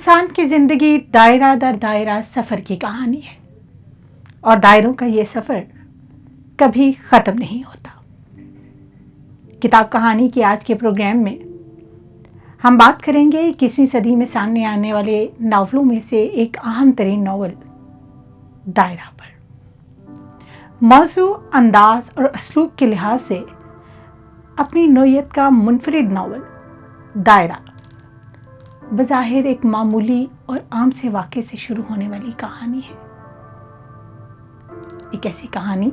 انسان کی زندگی دائرہ در دائرہ سفر کی کہانی ہے، اور دائروں کا یہ سفر کبھی ختم نہیں ہوتا۔ کتاب کہانی کے آج کے پروگرام میں ہم بات کریں گے 21ویں صدی میں سامنے آنے والے ناولوں میں سے ایک اہم ترین ناول دائرہ پر۔ موضوع، انداز اور اسلوب کے لحاظ سے اپنی نوعیت کا منفرد ناول دائرہ بظاہر ایک معمولی اور عام سے واقعے سے شروع ہونے والی کہانی ہے۔ ایک ایسی کہانی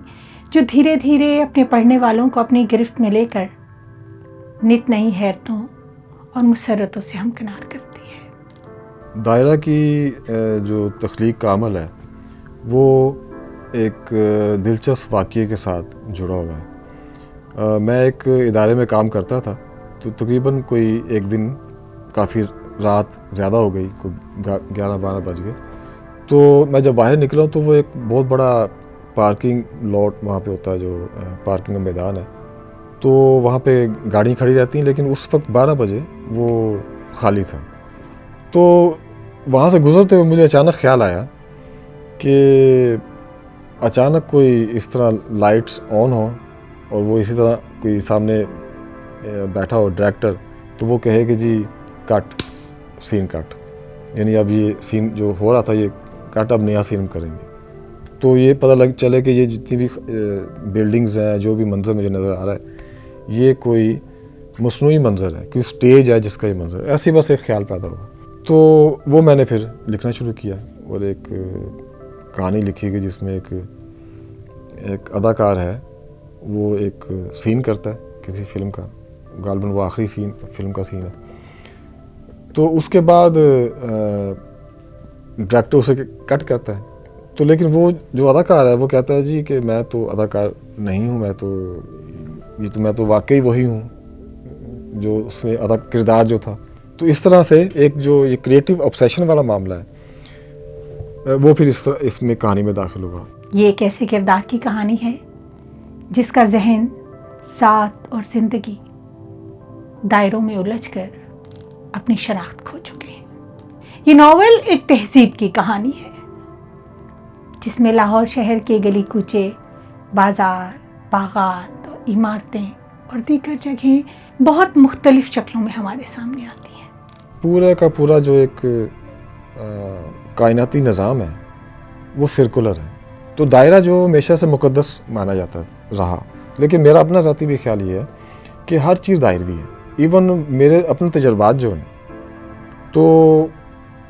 جو دھیرے دھیرے اپنے پڑھنے والوں کو اپنی گرفت میں لے کر نت نئی حیرتوں اور مسرتوں سے ہمکنار کرتی ہے۔ دائرہ کی جو تخلیق کا عمل ہے وہ ایک دلچسپ واقعے کے ساتھ جڑا ہوا ہے۔ میں ایک ادارے میں کام کرتا تھا، تو تقریباً کوئی ایک دن کافی رات زیادہ ہو گئی، کوئی 11-12 بج گئے، تو میں جب باہر نکلا تو وہ ایک بہت بڑا پارکنگ لاٹ وہاں پہ ہوتا ہے، جو پارکنگ کا میدان ہے، تو وہاں پہ گاڑی کھڑی رہتی ہیں، لیکن اس وقت 12 بجے وہ خالی تھا۔ تو وہاں سے گزرتے ہوئے مجھے اچانک خیال آیا کہ اچانک کوئی اس طرح لائٹس آن ہوں اور وہ اسی طرح کوئی سامنے بیٹھا ہو ڈائریکٹر، تو وہ کہے کہ جی کٹ، سین کٹ، یعنی اب یہ سین جو ہو رہا تھا یہ کٹ، اب نیا سین کریں گے۔ تو یہ پتہ لگ چلے کہ یہ جتنی بھی بلڈنگز ہیں، جو بھی منظر مجھے نظر آ رہا ہے، یہ کوئی مصنوعی منظر ہے، کوئی سٹیج ہے جس کا یہ منظر ہے۔ ایسے بس ایک خیال پیدا ہوا، تو وہ میں نے پھر لکھنا شروع کیا اور ایک کہانی لکھی گئی جس میں ایک اداکار ہے، وہ ایک سین کرتا ہے کسی فلم کا، غالباً وہ آخری سین فلم کا سین ہے۔ تو اس کے بعد ڈائریکٹر اسے کٹ کرتا ہے، تو لیکن وہ جو اداکار ہے وہ کہتا ہے جی کہ میں تو اداکار نہیں ہوں، میں تو واقعی وہی ہوں جو اس میں کردار جو تھا۔ تو اس طرح سے ایک جو یہ کریٹو obsession والا معاملہ ہے وہ پھر اس میں کہانی میں داخل ہوا۔ یہ ایک ایسے کردار کی کہانی ہے جس کا ذہن، ساتھ اور زندگی دائروں میں الجھ کر اپنی شناخت کھو چکے ہیں۔ یہ ناول ایک تہذیب کی کہانی ہے جس میں لاہور شہر کے گلی کوچے، بازار، باغات اور عمارتیں اور دیگر جگہیں بہت مختلف شکلوں میں ہمارے سامنے آتی ہیں۔ پورا کا پورا جو ایک کائناتی نظام ہے وہ سرکولر ہے۔ تو دائرہ جو ہمیشہ سے مقدس مانا جاتا رہا، لیکن میرا اپنا ذاتی بھی خیال یہ ہے کہ ہر چیز دائروی ہے۔ ایون میرے اپنے تجربات جو ہیں، تو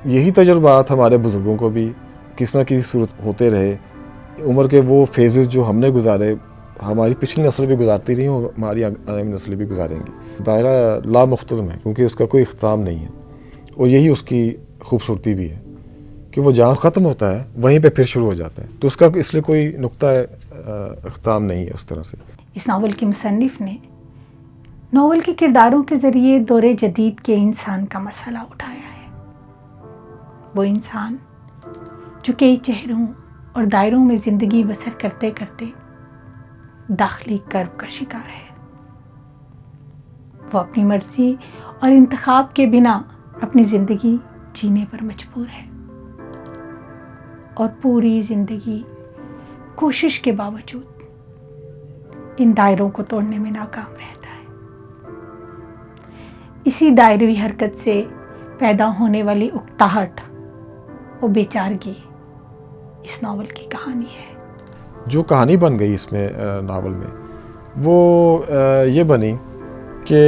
یہی تجربات ہمارے بزرگوں کو بھی کس نہ کسی صورت ہوتے رہے۔ عمر کے وہ فیزز جو ہم نے گزارے، ہماری پچھلی نسل بھی گزارتی رہی اور ہماری آنے والی نسلیں بھی گزاریں گی۔ دائرہ لا مختتم ہے کیونکہ اس کا کوئی اختتام نہیں ہے، اور یہی اس کی خوبصورتی بھی ہے کہ وہ جہاں ختم ہوتا ہے وہیں پہ پھر شروع ہو جاتا ہے، تو اس کا اس لیے کوئی نقطہ اختتام نہیں ہے اس طرح سے۔ اس ناول کے مصنف نے ناول کے کرداروں کے ذریعے دور جدید کے انسان کا مسئلہ اٹھایا ہے۔ وہ انسان جو کئی چہروں اور دائروں میں زندگی بسر کرتے کرتے داخلی کرب کا شکار ہے۔ وہ اپنی مرضی اور انتخاب کے بنا اپنی زندگی جینے پر مجبور ہے، اور پوری زندگی کوشش کے باوجود ان دائروں کو توڑنے میں ناکام رہتا ہے۔ اسی دائروی حرکت سے پیدا ہونے والی اکتاہٹ و بیچارگی اس ناول کی کہانی ہے۔ جو کہانی بن گئی اس میں ناول میں، وہ یہ بنی کہ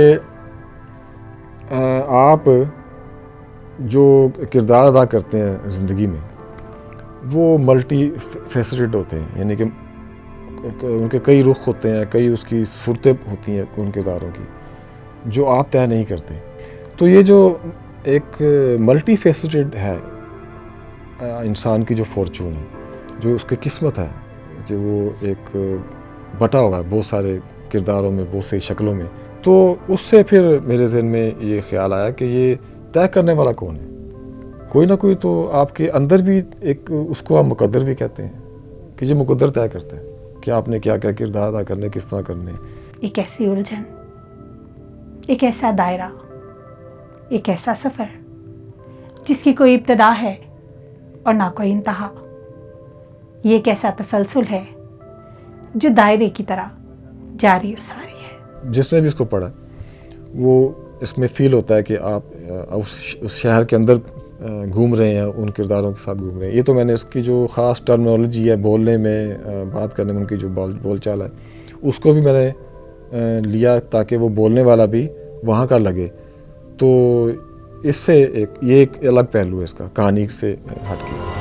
آپ جو کردار ادا کرتے ہیں زندگی میں وہ ملٹی فیسٹڈ ہوتے ہیں، یعنی کہ ان کے کئی رخ ہوتے ہیں، کئی اس کی صورتیں ہوتی ہیں ان کرداروں کی جو آپ طے نہیں کرتے۔ تو یہ جو ایک ملٹی فیسٹڈ ہے انسان کی جو فارچون ہے، جو اس کی قسمت ہے کہ وہ ایک بٹا ہوا ہے بہت سارے کرداروں میں، بہت سی شکلوں میں، تو اس سے پھر میرے ذہن میں یہ خیال آیا کہ یہ طے کرنے والا کون ہے؟ کوئی نہ کوئی تو آپ کے اندر بھی ایک، اس کو آپ مقدر بھی کہتے ہیں کہ یہ مقدر طے کرتا ہے کہ آپ نے کیا کیا کردار ادا کرنے، کس طرح کرنے۔ ایک ایسی الجھن، ایک ایسا دائرہ، ایک ایسا سفر جس کی کوئی ابتدا ہے اور نہ کوئی انتہا. یہ ایک ایسا تسلسل ہے جو دائرے کی طرح جاری و ساری ہے. جس نے بھی اس کو پڑھا وہ اس میں فیل ہوتا ہے کہ آپ اس شہر کے اندر گھوم رہے ہیں، ان کرداروں کے ساتھ گھوم رہے ہیں. یہ تو میں نے اس کی جو خاص ٹرمنالوجی ہے بولنے میں، بات کرنے میں، ان کی جو بول چال ہے، اس کو بھی میں نے لیا تاکہ وہ بولنے والا بھی وہاں کا لگے. تو اس سے یہ ایک الگ پہلو ہے اس کا، کہانی سے ہٹ کے.